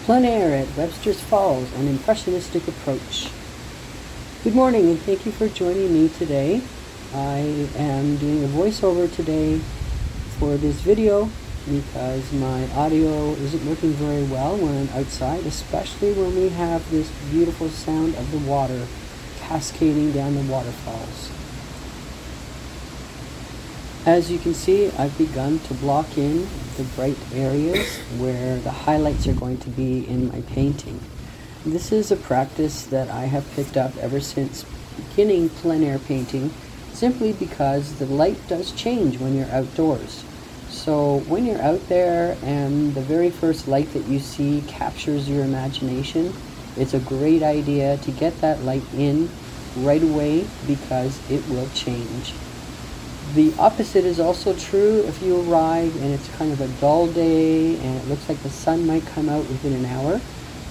Plein at Websters Falls, an impressionistic approach. Good morning and thank you for joining me today. I am doing a voiceover today for this video because my audio isn't working very well when I'm outside, especially when we have this beautiful sound of the water cascading down the waterfalls. As you can see, I've begun to block in the bright areas where the highlights are going to be in my painting. This is a practice that I have picked up ever since beginning plein air painting, simply because the light does change when you're outdoors. So when you're out there and the very first light that you see captures your imagination, it's a great idea to get that light in right away because it will change. The opposite is also true. If you arrive and it's kind of a dull day and it looks like the sun might come out within an hour,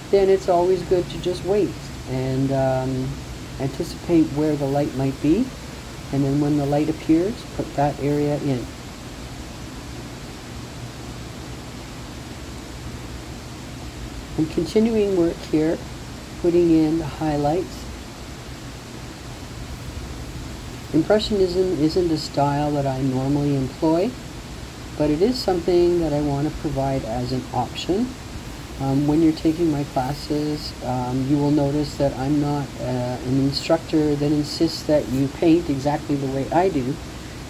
then it's always good to just wait and anticipate where the light might be, and then when the light appears, put that area in. I'm continuing work here, putting in the highlights. Impressionism isn't a style that I normally employ, but it is something that I want to provide as an option. When you're taking my classes, you will notice that I'm not an instructor that insists that you paint exactly the way I do.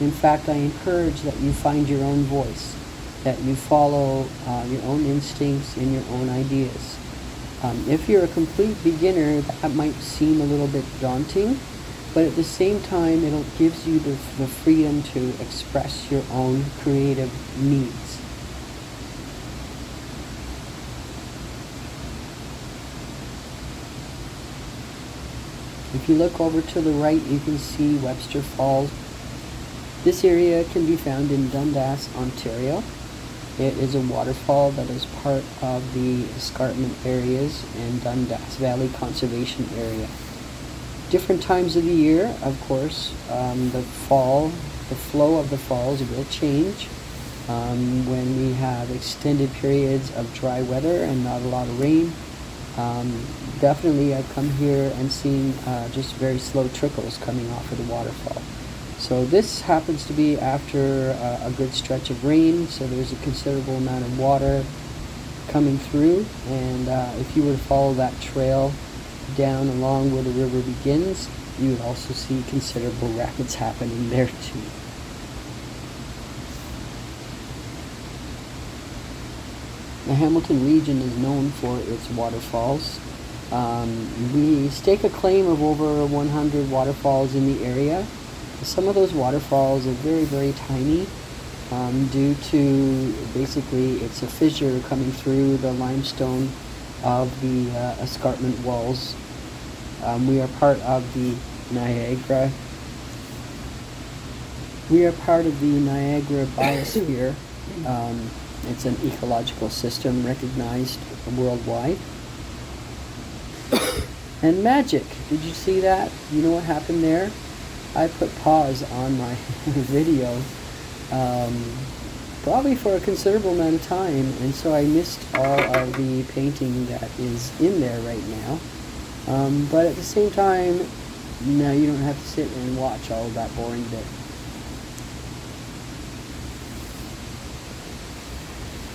In fact, I encourage that you find your own voice, that you follow your own instincts and your own ideas. If you're a complete beginner, that might seem a little bit daunting, but at the same time, it gives you the freedom to express your own creative needs. If you look over to the right, you can see Webster Falls. This area can be found in Dundas, Ontario. It is a waterfall that is part of the escarpment areas in Dundas Valley Conservation Area. Different times of the year, of course, the flow of the falls will change. When we have extended periods of dry weather and not a lot of rain, definitely I've come here and seen just very slow trickles coming off of the waterfall. So this happens to be after a good stretch of rain, so there's a considerable amount of water coming through, and if you were to follow that trail down along where the river begins, you would also see considerable rapids happening there too. The Hamilton region is known for its waterfalls. We stake a claim of over 100 waterfalls in the area. Some of those waterfalls are very, very tiny due to basically it's a fissure coming through the limestone of the escarpment walls. We are part of the Niagara. We are part of the Niagara biosphere. It's an ecological system recognized worldwide. And magic. Did you see that? You know what happened there? I put pause on my video probably for a considerable amount of time, and so I missed all of the painting that is in there right now. But at the same time, now you don't have to sit and watch all of that boring bit.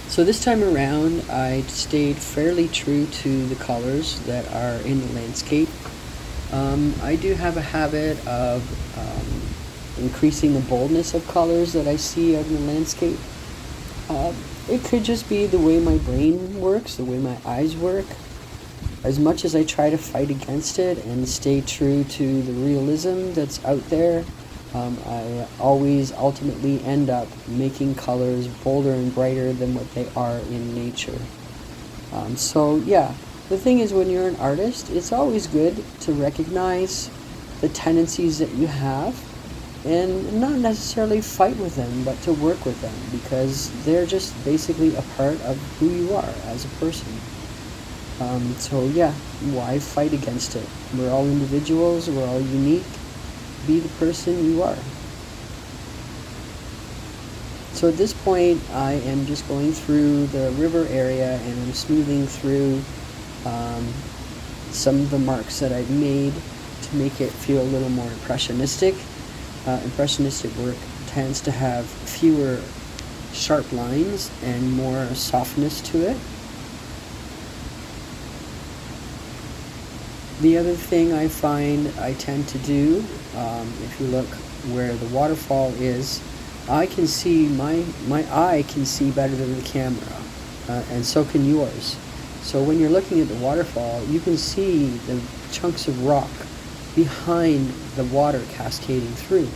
So this time around, I stayed fairly true to the colors that are in the landscape. I do have a habit of increasing the boldness of colors that I see in the landscape. It could just be the way my brain works, the way my eyes work. As much as I try to fight against it and stay true to the realism that's out there, I always ultimately end up making colors bolder and brighter than what they are in nature. So yeah, the thing is, when you're an artist, it's always good to recognize the tendencies that you have and not necessarily fight with them, but to work with them, because they're just basically a part of who you are as a person. So yeah, why fight against it? We're all individuals, we're all unique. Be the person you are. So at this point, I am just going through the river area and I'm smoothing through some of the marks that I've made to make it feel a little more impressionistic. Impressionistic work tends to have fewer sharp lines and more softness to it. The other thing I find I tend to do, if you look where the waterfall is, I can see, my eye can see better than the camera, and so can yours. So when you're looking at the waterfall, you can see the chunks of rock behind the water cascading through.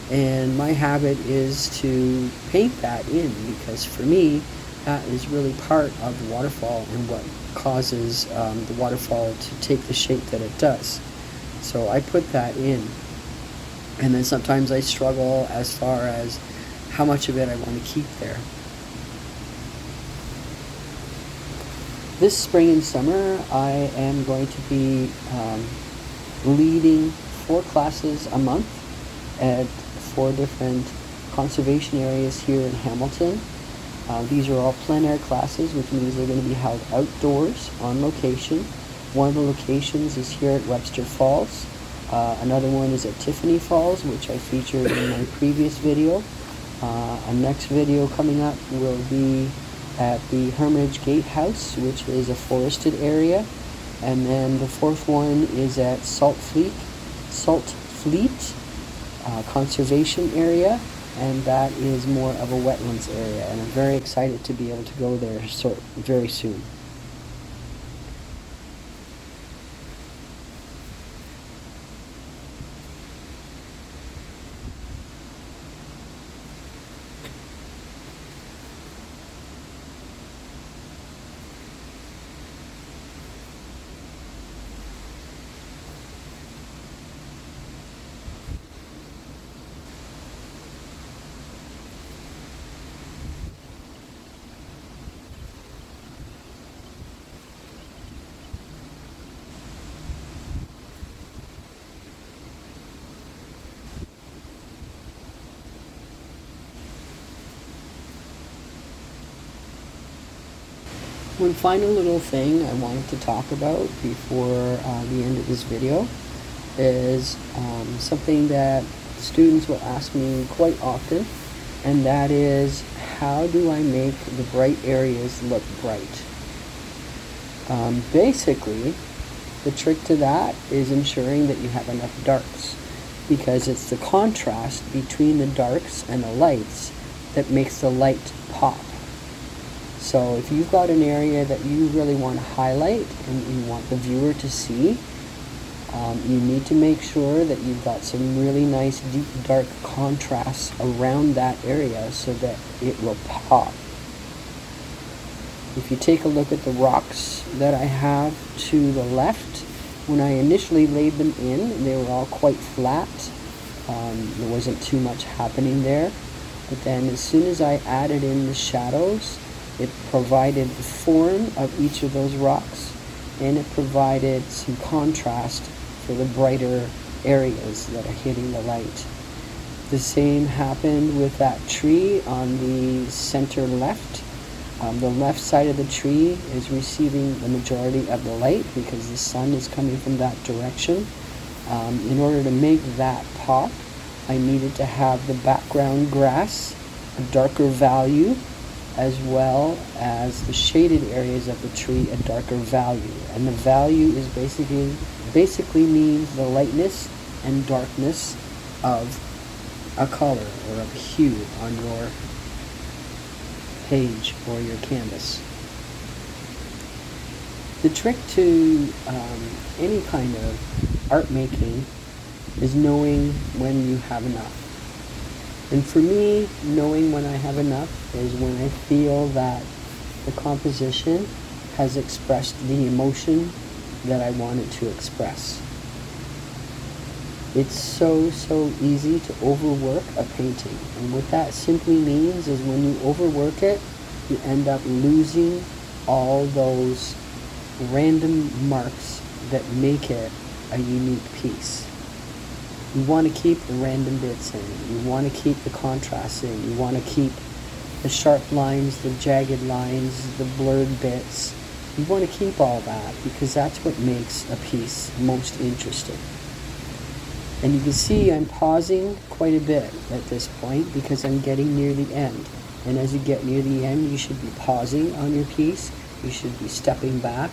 And my habit is to paint that in, because for me, that is really part of the waterfall and what causes the waterfall to take the shape that it does. So I put that in. And then sometimes I struggle as far as how much of it I want to keep there. This spring and summer, I am going to be leading 4 classes a month at 4 different conservation areas here in Hamilton. These are all plein air classes, which means they're going to be held outdoors on location. One of the locations is here at Webster Falls. Another one is at Tiffany Falls, which I featured in my previous video. A next video coming up will be at the Hermitage Gatehouse, which is a forested area. And then the 4th one is at Salt Fleet Conservation Area, and that is more of a wetlands area. And I'm very excited to be able to go there very soon. One final little thing I wanted to talk about before the end of this video is something that students will ask me quite often, and that is, how do I make the bright areas look bright? Basically, the trick to that is ensuring that you have enough darks, because it's the contrast between the darks and the lights that makes the light pop. So if you've got an area that you really want to highlight and you want the viewer to see, you need to make sure that you've got some really nice deep dark contrasts around that area so that it will pop. If you take a look at the rocks that I have to the left, when I initially laid them in, they were all quite flat. There wasn't too much happening there. But then as soon as I added in the shadows, it provided the form of each of those rocks, and it provided some contrast for the brighter areas that are hitting the light. The same happened with that tree on the center left. The left side of the tree is receiving the majority of the light because the sun is coming from that direction. In order to make that pop, I needed to have the background grass a darker value, as well as the shaded areas of the tree a darker value. And the value is basically means the lightness and darkness of a color or of a hue on your page or your canvas. The trick to any kind of art making is knowing when you have enough. And for me, knowing when I have enough is when I feel that the composition has expressed the emotion that I wanted to express. It's so easy to overwork a painting. And what that simply means is when you overwork it, you end up losing all those random marks that make it a unique piece. You want to keep the random bits in. You want to keep the contrast in. You want to keep the sharp lines, the jagged lines, the blurred bits. You want to keep all that because that's what makes a piece most interesting. And you can see I'm pausing quite a bit at this point because I'm getting near the end. And as you get near the end, you should be pausing on your piece. You should be stepping back,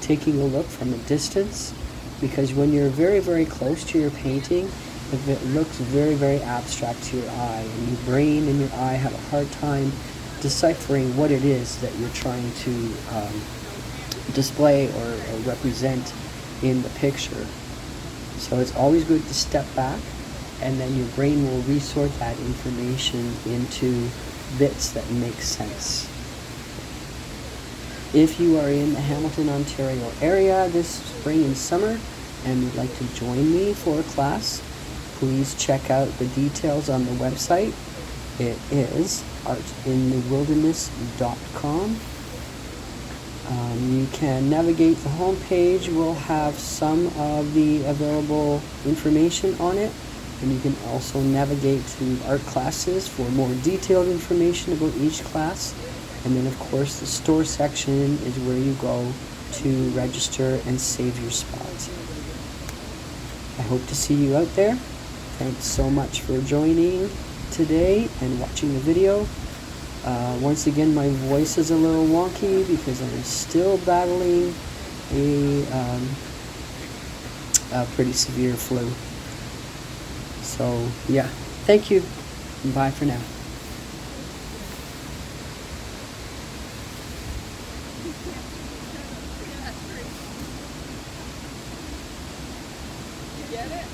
taking a look from a distance, because when you're very, very close to your painting, it looks very, very abstract to your eye, and your brain and your eye have a hard time deciphering what it is that you're trying to display or represent in the picture. So it's always good to step back, and then your brain will resort that information into bits that make sense. If you are in the Hamilton, Ontario area this spring and summer and would like to join me for a class, please check out the details on the website. It is artinthewilderness.com. You can navigate the home page. We'll have some of the available information on it, and you can also navigate to art classes for more detailed information about each class. And then of course the store section is where you go to register and save your spot. I hope to see you out there. Thanks so much for joining today and watching the video. Once again, my voice is a little wonky because I'm still battling a pretty severe flu. So yeah, thank you. Bye for now. Get it?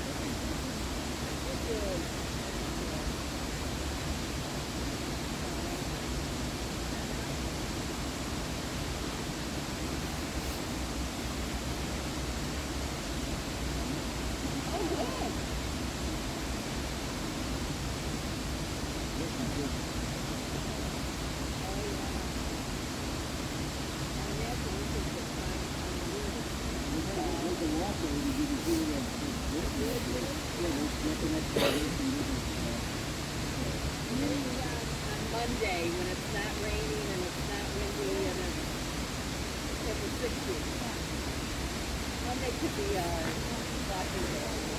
Monday when it's not raining and it's not windy and it's in the 60s. Monday could be our walking day.